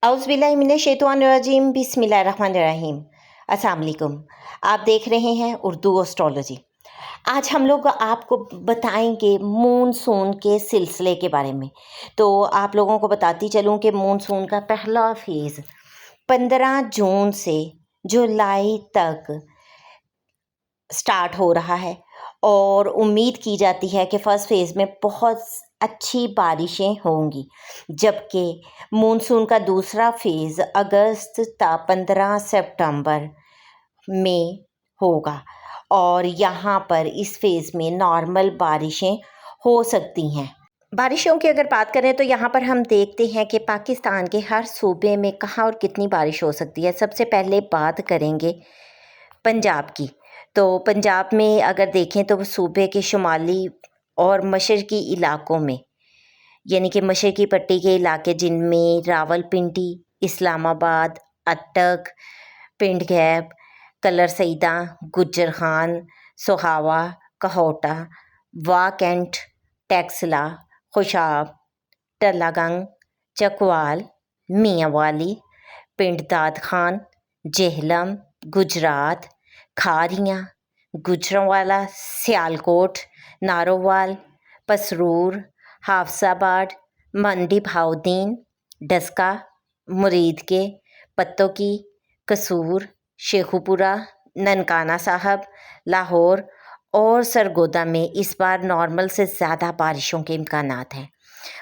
औज़ुबिल्लाहिमिनश्शैतानिर्रजीम बिस्मिल्लाहिर्रहमानिर्रहीम। अस्सलाम वालेकुम। आप देख रहे हैं उर्दू एस्ट्रोलॉजी। आज हम लोग आपको बताएंगे मूनसून के सिलसिले के बारे में। तो आप लोगों को बताती चलूं कि मूनसून का पहला फेज़ 15 जून से जुलाई तक स्टार्ट हो रहा है और उम्मीद की जाती है कि फ़र्स्ट फेज़ में बहुत अच्छी बारिशें होंगी, जबकि मानसून का दूसरा फेज़ अगस्त ता 15 सितंबर में होगा और यहाँ पर इस फेज़ में नॉर्मल बारिशें हो सकती हैं। बारिशों की अगर बात करें तो यहाँ पर हम देखते हैं कि पाकिस्तान के हर सूबे में कहाँ और कितनी बारिश हो सकती है। सबसे पहले बात करेंगे पंजाब की। तो पंजाब में अगर देखें तो सूबे के शुमाली और मशरकी इलाकों में, यानी कि मशरकी पट्टी के इलाके जिनमें रावलपिंडी, इस्लामाबाद, अटक, पिंड गैब, कलर सईदा, गुज्जर खान, सोहावा, कहोटा, वाकैंट, टैक्सला, खुशाब, टलागंग, चकवाल, मियांवाली, पिंड दाद खान, जेहलम, गुजरात, खारियाँ, गुजरांवाला, सियालकोट, नारोवाल, पसरूर, हाफसाबाद, मंडी भाउदीन, डस्का, मुरीद के, पत्तों की, कसूर, शेखुपुरा, ननकाना साहब, लाहौर और सरगोदा में इस बार नॉर्मल से ज़्यादा बारिशों के इम्कानात हैं।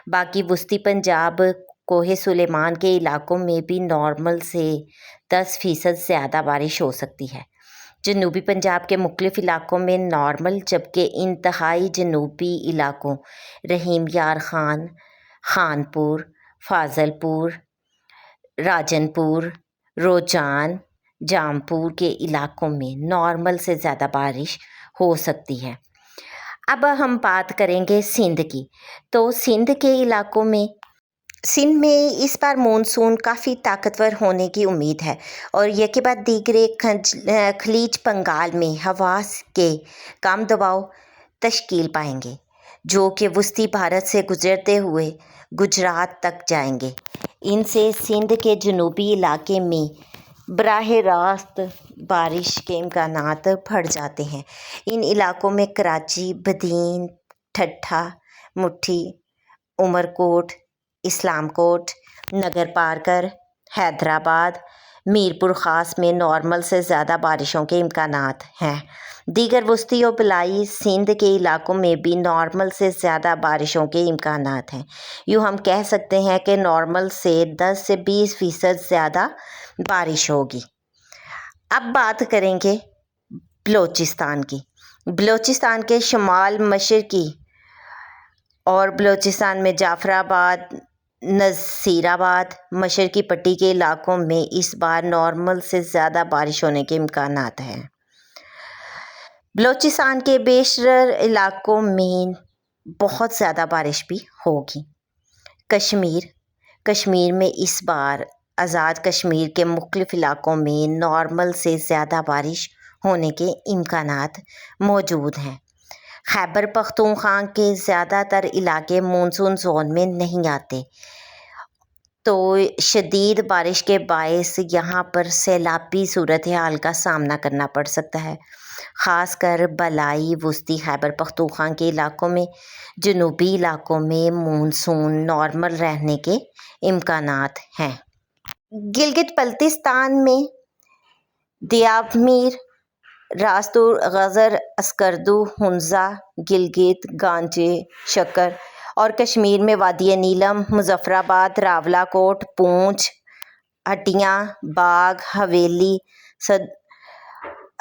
बाकी वस्ती पंजाब, कोहे सुलेमान के इलाकों में भी नॉर्मल से 10% ज़्यादा बारिश हो सकती है। जनूबी पंजाब के मुख्तलिफ़ इलाकों में नॉर्मल, जबकि इंतहाई जनूबी इलाकों रहीम यार ख़ान, खानपुर, फाजलपुर, राजनपुर, रोजान, जामपुर के इलाकों में नॉर्मल से ज़्यादा बारिश हो सकती है। अब हम बात करेंगे सिंध की। तो सिंध के इलाकों में इस बार मानसून काफ़ी ताकतवर होने की उम्मीद है और यके बाद दीगरे खलीज बंगाल में हवा के कम दबाव तश्कील पाएंगे, जो कि वस्ती भारत से गुजरते हुए गुजरात तक जाएंगे। इनसे सिंध के जनूबी इलाके में बराह रास्त बारिश के इम्कानात बढ़ जाते हैं। इन इलाकों में कराची, बदीन, ठट्ठा, मुट्ठी, उमरकोट, इस्लामकोट, नगर पारकर, हैदराबाद, मीरपुर ख़ास में नॉर्मल से ज़्यादा बारिशों के इम्कानात हैं। दीगर वस्ती और बलाई सिंध के इलाकों में भी नॉर्मल से ज़्यादा बारिशों के इम्कानात हैं। यूँ हम कह सकते हैं कि नॉर्मल से 10 से 20% ज़्यादा बारिश होगी। अब बात करेंगे बलूचिस्तान की। बलूचिस्तान के शुमाल मशरकी और बलूचिस्तान में जाफराबाद, नसीराबाद, मशरकी पट्टी के इलाकों में इस बार नॉर्मल से ज़्यादा बारिश होने के इम्कानात हैं। बलूचिस्तान के बेशतर इलाकों में बहुत ज़्यादा बारिश भी होगी। कश्मीर में इस बार आज़ाद कश्मीर के मुख्तलिफ़ इलाकों में नॉर्मल से ज़्यादा बारिश होने के इम्कानात मौजूद हैं। खैबर पख्तूनख्वा के ज़्यादातर इलाके मानसून जोन में नहीं आते, तो शदीद बारिश के बायस यहाँ पर सैलाबी सूरत हाल का सामना करना पड़ सकता है, ख़ासकर बलाई वस्ती खैबर पख्तूनख्वा के इलाकों में। जनूबी इलाकों में मानसून नॉर्मल रहने के इम्कानात हैं। गिलगित बल्तिस्तान में दियाबमीर, रास्तुर, गज़र, अस्करदू, हुंज़ा, गिलगित, गांजे, शक्कर और कश्मीर में वादी नीलम, मुजफ्फराबाद, रावलाकोट, पूंछ, हटियाँ, बाग, हवेली,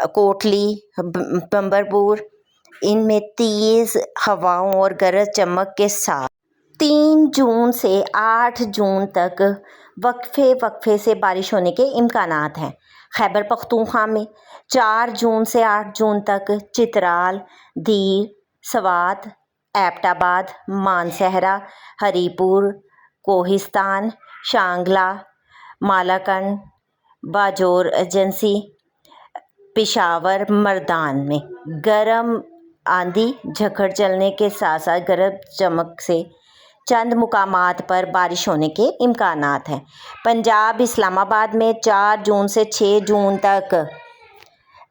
कोटली, बम्बरपुर, इनमें तेज़ हवाओं और गरज चमक के साथ 3 जून से 8 जून तक वक्फे से बारिश होने के इम्कानात हैं। खैबर पख्तूनख्वा में 4 जून से 8 जून तक चित्राल, दीर, सवात, एबटाबाद, मानसहरा, हरीपुर, कोहिस्तान, शांगला, मालाकंड, बाजोर एजेंसी, पेशावर, मर्दान में गर्म आंधी झकड़ चलने के साथ साथ गरज चमक से چند مقامات پر بارش ہونے کے امکانات ہیں۔ پنجاب اسلام آباد میں 4 جون سے 6 جون تک،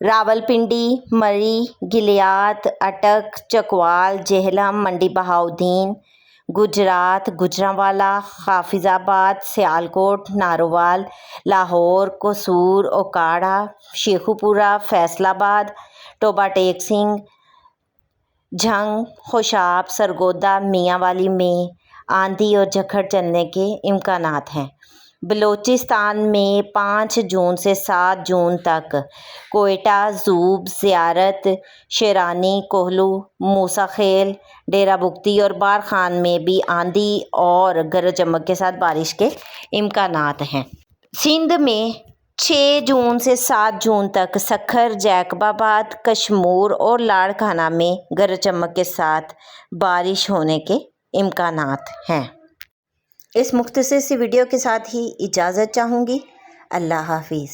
راولپنڈی، مری، گلیات، اٹک، چکوال، جہلم، منڈی بہاؤدین، گجرات، گوجرانوالا، حافظ آباد، سیالکوٹ، ناروال، لاہور، قصور، اوکاڑا، شیخوپورہ، فیصل آباد، ٹوبہ ٹیک سنگھ، جھنگ، خوشاب، سرگودا، میاں والی میں آندھی اور جھکڑ چلنے کے امکانات ہیں۔ بلوچستان میں 5 جون سے 7 جون تک کوئٹہ، زوب، زیارت، شیرانی، کوہلو، موسیٰ خیل، ڈیرہ بگٹی اور بارخان میں بھی آندھی اور گرج چمک کے ساتھ بارش کے امکانات ہیں۔ سندھ میں 6 جون سے 7 جون تک سکھر، جیکب آباد، کشمور اور لاڑکانہ میں گرج چمک کے ساتھ بارش ہونے کے امکانات ہیں۔ اس مختصر سی ویڈیو کے ساتھ ہی اجازت چاہوں گی۔ اللہ حافظ۔